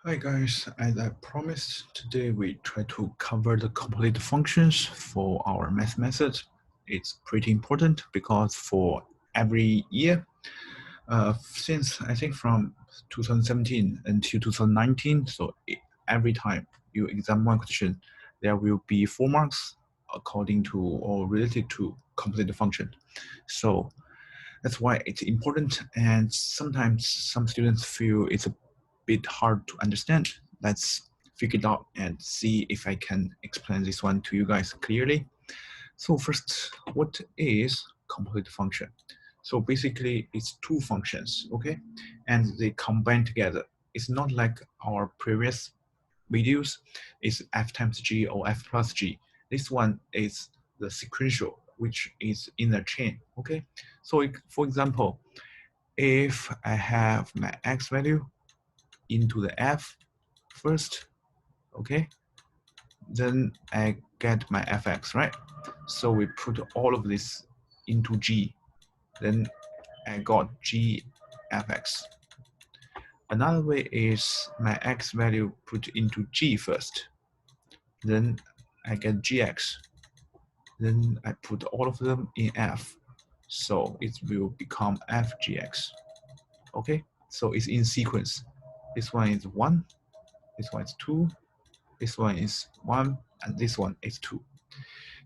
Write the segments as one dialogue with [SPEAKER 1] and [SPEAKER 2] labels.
[SPEAKER 1] Hi guys, as I promised, today we try to cover the complete functions for our math method. It's pretty important because for every year, since I think from 2017 until 2019, so every time you examine one question, there will be 4 marks according to or related to complete function. So that's why it's important, and sometimes some students feel it's a bit hard to understand. Let's figure it out and see if I can explain this one to you guys clearly. So first, what is complete function? So basically, it's two functions, okay? And they combine together. It's not like our previous videos, it's f times g or f plus g. This one is the sequential, which is in the chain, okay? So for example, if I have my x value into the f first, okay, then I get my fx, right? So we put all of this into g, then I got g fx. Another way is my x value put into g first, then I get gx, then I put all of them in f, so it will become fgx. Okay, so it's in sequence. This one is 1, this one is 2, this one is 1, and this one is 2.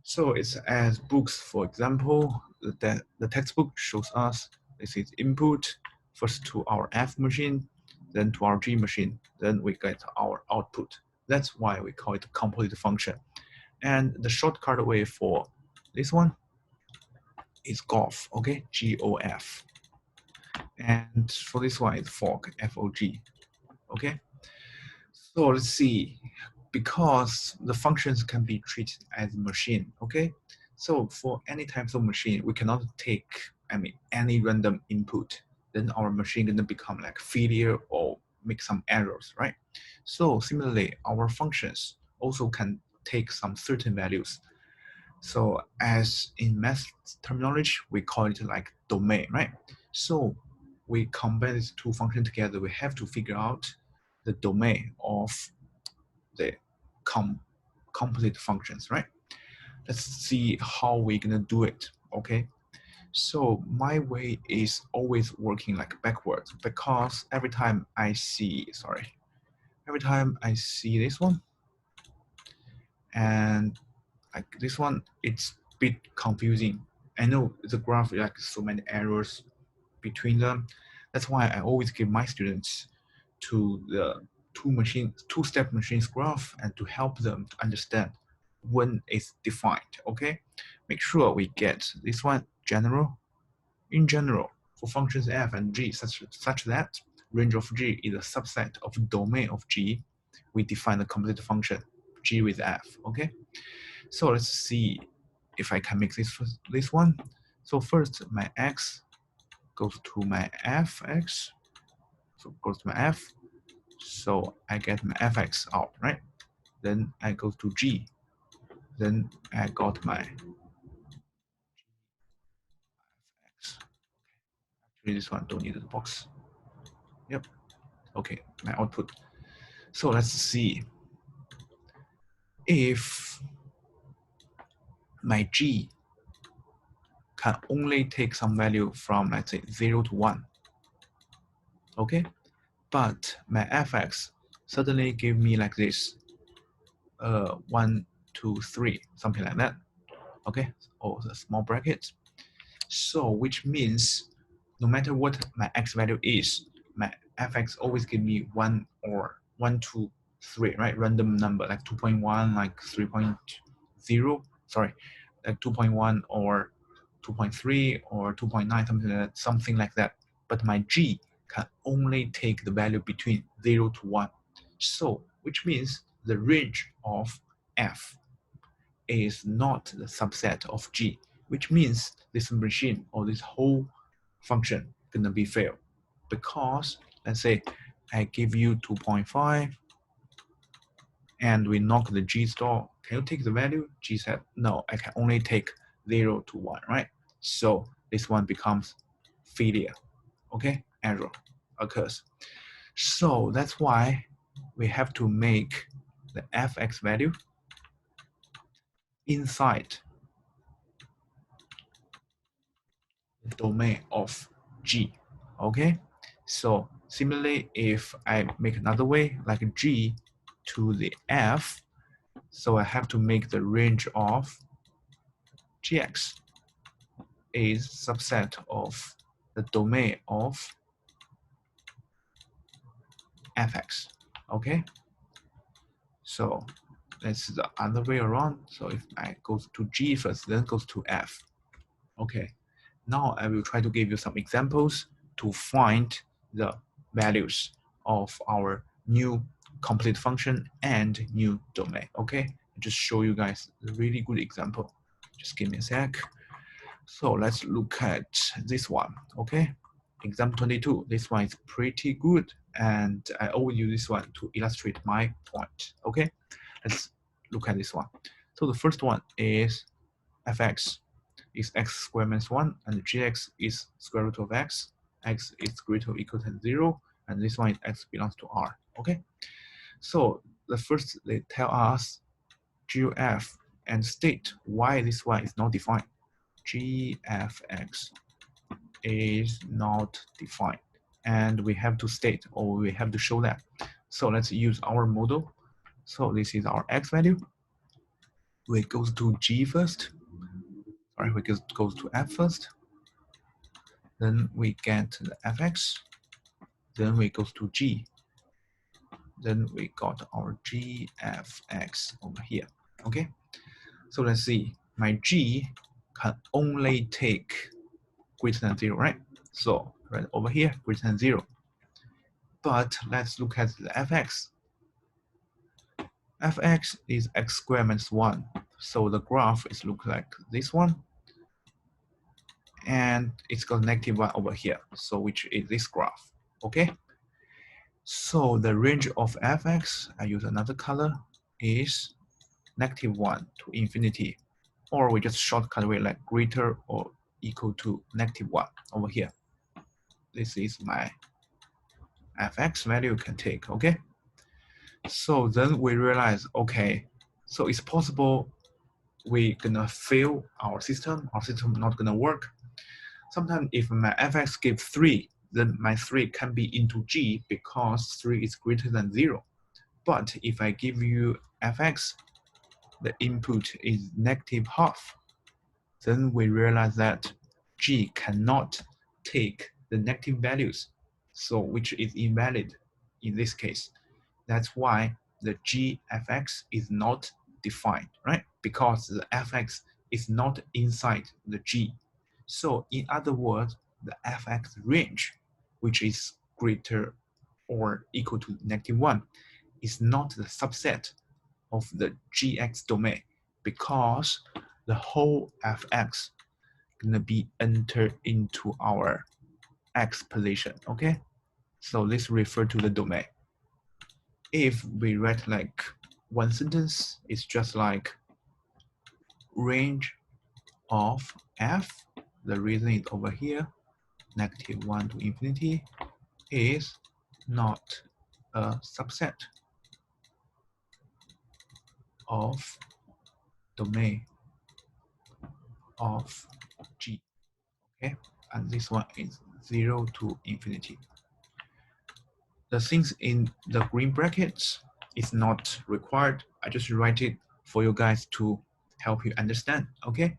[SPEAKER 1] So it's as books, for example, the textbook shows us this is input first to our F machine, then to our G machine, then we get our output. That's why we call it complete function. And the shortcut way for this one is GOF, okay, GOF. And for this one, it's FOG, FOG, okay? So let's see, because the functions can be treated as machine, okay? So for any types of machine, we cannot take, any random input. Then our machine gonna become like failure or make some errors, right? So similarly, our functions also can take some certain values. So as in math terminology, we call it like domain, right? So we combine these two functions together, we have to figure out the domain of the complete functions, right? Let's see how we're gonna do it, okay? So my way is always working like backwards because every time I see this one and like this one, it's a bit confusing. I know the graph like so many errors between them. That's why I always give my students to the two-step machines graph and to help them to understand when it's defined, okay? Make sure we get this one general. In general, for functions f and g such that range of g is a subset of domain of g, we define the complete function g with f, okay? So let's see if I can make this one. So first, my x goes to my fx, so goes to my f, so I get my fx out, right? Then I go to g, then I got my fx. Actually, this one don't need the box. Yep, okay, my output. So let's see if my g can only take some value from, let's say, 0 to 1, okay? But my fx suddenly give me like this, 1, 2, 3, something like that, okay? Or the small brackets. So which means no matter what my x value is, my fx always give me 1 or 1, 2, 3, right? Random number like 2.1, like 3.0, sorry, like 2.1 or 2.3 or 2.9, something like that. But my g can only take the value between 0 to 1. So which means the range of f is not the subset of g, which means this machine or this whole function gonna be failed. Because let's say I give you 2.5 and we knock the g star. Can you take the value? G said, no, I can only take 0 to 1, right? So this one becomes failure, okay? Error occurs. So that's why we have to make the fx value inside the domain of G. Okay, so similarly, if I make another way, like G to the F, so I have to make the range of Gx is subset of the domain of Fx. Okay, so that's the other way around. So if I go to G first, then goes to F. Okay, now I will try to give you some examples to find the values of our new complete function and new domain. Okay, just show you guys a really good example. Just give me a sec. So let's look at this one. Okay, example 22. This one is pretty good, and I always use this one to illustrate my point. Okay, let's look at this one. So the first one is fx is x squared minus 1, and gx is square root of x. X is greater or equal to 0, and this one is x belongs to R. Okay, so the first they tell us GF and state why this one is not defined. GFX is not defined, and we have to state, or we have to show that. So let's use our model. So this is our x value. We go to G first. Sorry, we go to F first. Then we get the fx. Then we go to G. Then we got our GFX over here. Okay, so let's see. My G can only take greater than 0, right? So right over here, greater than 0. But let's look at the fx. Fx is x squared minus 1. So the graph is look like this one. And it's got negative 1 over here. So which is this graph. Okay. So the range of fx, I use another color, is negative 1 to infinity. Or we just shortcut way like greater or equal to negative 1 over here. This is my fx value can take, okay? So then we realize, okay, so it's possible we're gonna fail our system not gonna work. Sometimes if my fx gives 3, then my 3 can be into G because 3 is greater than 0. But if I give you fx, the input is negative half, then we realize that G cannot take the negative values, so which is invalid in this case. That's why the GFX is not defined, right? Because the fx is not inside the G. So in other words, the fx range, which is greater or equal to negative 1, is not the subset of the GX domain because the whole fx gonna be entered into our x position, okay? So this refer to the domain. If we write like one sentence, it's just like range of f, the reason is over here, negative 1 to infinity, is not a subset of domain of G, okay? And this one is 0 to infinity. The things in the green brackets is not required. I just write it for you guys to help you understand, okay?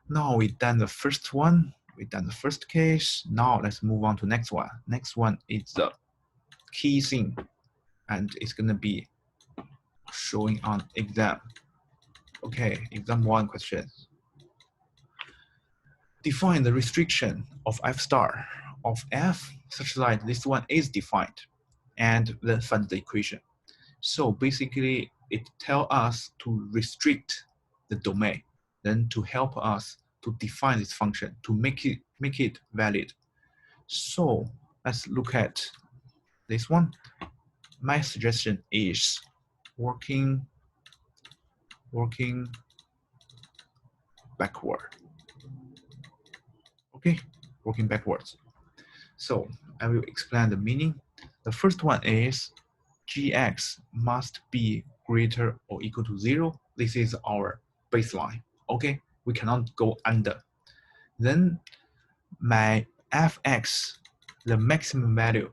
[SPEAKER 1] Now we've done the first one, we've done the first case. Now let's move on to next one. Next one is the key thing, and it's gonna be showing on exam. Okay, exam 1 question. Define the restriction of f star of f such that this one is defined, and then find the equation. So basically, it tells us to restrict the domain, then to help us to define this function, to make it valid. So let's look at this one. My suggestion is working backward. Okay, working backwards. So I will explain the meaning. The first one is gx must be greater or equal to 0. This is our baseline. Okay, we cannot go under. Then my fx, the maximum value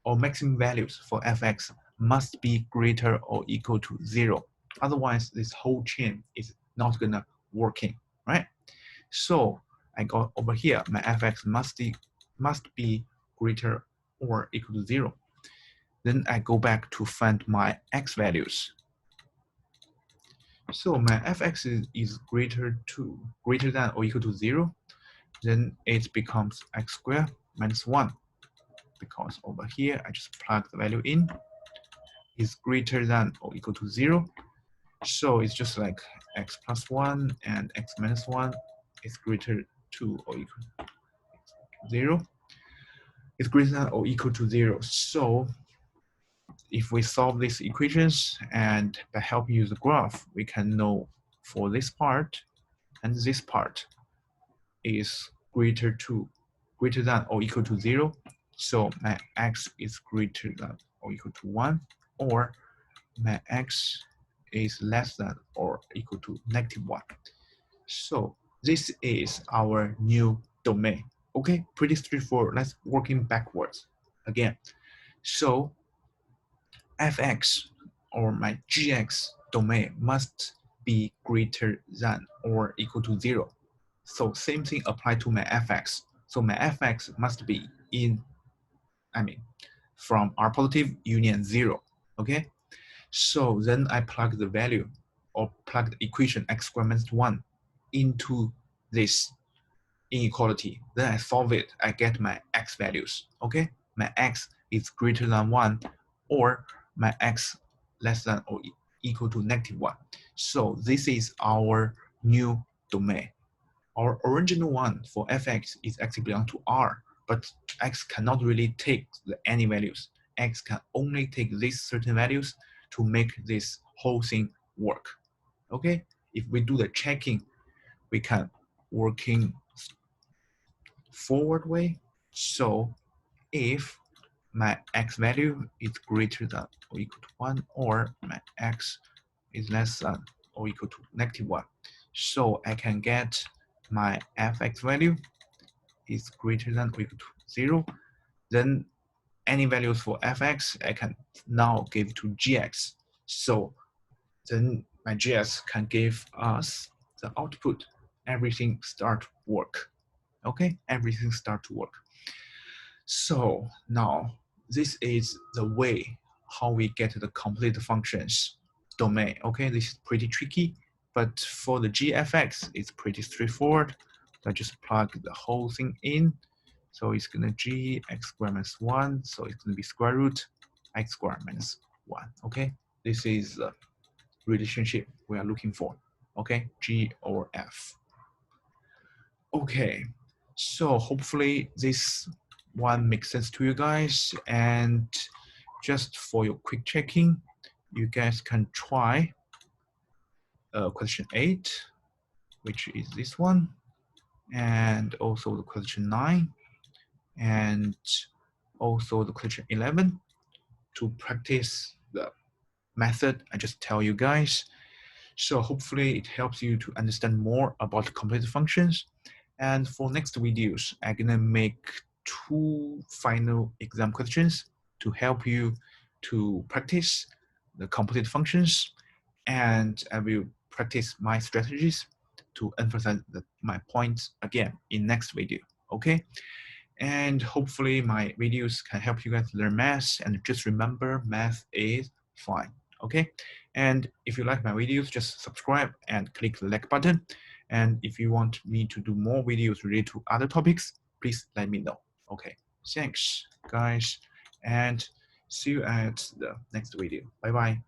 [SPEAKER 1] or maximum values for fx must be greater or equal to 0. Otherwise, this whole chain is not gonna working, right? So I got over here, my fx must be greater or equal to 0. Then I go back to find my x values. So my fx is greater than or equal to 0. Then it becomes x squared minus 1. Because over here, I just plug the value in, is greater than or equal to 0. So it's just like x plus 1 and x minus 1 is greater to or equal to 0. It's greater than or equal to 0. So if we solve these equations and by helping use the graph, we can know for this part and this part is greater than or equal to 0. So my x is greater than or equal to 1, or my x is less than or equal to -1. So this is our new domain. Okay, pretty straightforward. Let's working backwards again. So fx or my gx domain must be greater than or equal to 0. So same thing apply to my fx. So my fx must be from R positive union 0. Okay, so then I plug the value or plug the equation x squared minus 1 into this inequality. Then I solve it, I get my x values. Okay, my x is greater than 1 or my x less than or equal to -1. So this is our new domain. Our original one for fx is actually belong to R, but x cannot really take any values. X can only take these certain values to make this whole thing work. Okay, if we do the checking, we can working forward way. So if my x value is greater than or equal to 1, or my x is less than or equal to -1, so I can get my fx value is greater than or equal to 0. Then any values for fx, I can now give to gx. So then my gx can give us the output. Everything start work. Okay, everything start to work. So now this is the way how we get the complete functions domain. Okay, this is pretty tricky, but for the gfx, it's pretty straightforward. I just plug the whole thing in. So it's gonna g x squared minus 1. So it's gonna be square root x squared minus 1. Okay, this is the relationship we are looking for. Okay, g or f. Okay, so hopefully this one makes sense to you guys. And just for your quick checking, you guys can try question 8, which is this one, and also the question 9, and also the question 11 to practice the method I just tell you guys. So hopefully it helps you to understand more about completed functions. And for next videos, I'm gonna make 2 final exam questions to help you to practice the completed functions, and I will practice my strategies to emphasize my points again in next video. Okay, and hopefully my videos can help you guys learn math, and just remember, math is fun. Okay, and if you like my videos, just subscribe and click the like button. And if you want me to do more videos related to other topics, please let me know. Okay, thanks guys, and see you at the next video. Bye bye.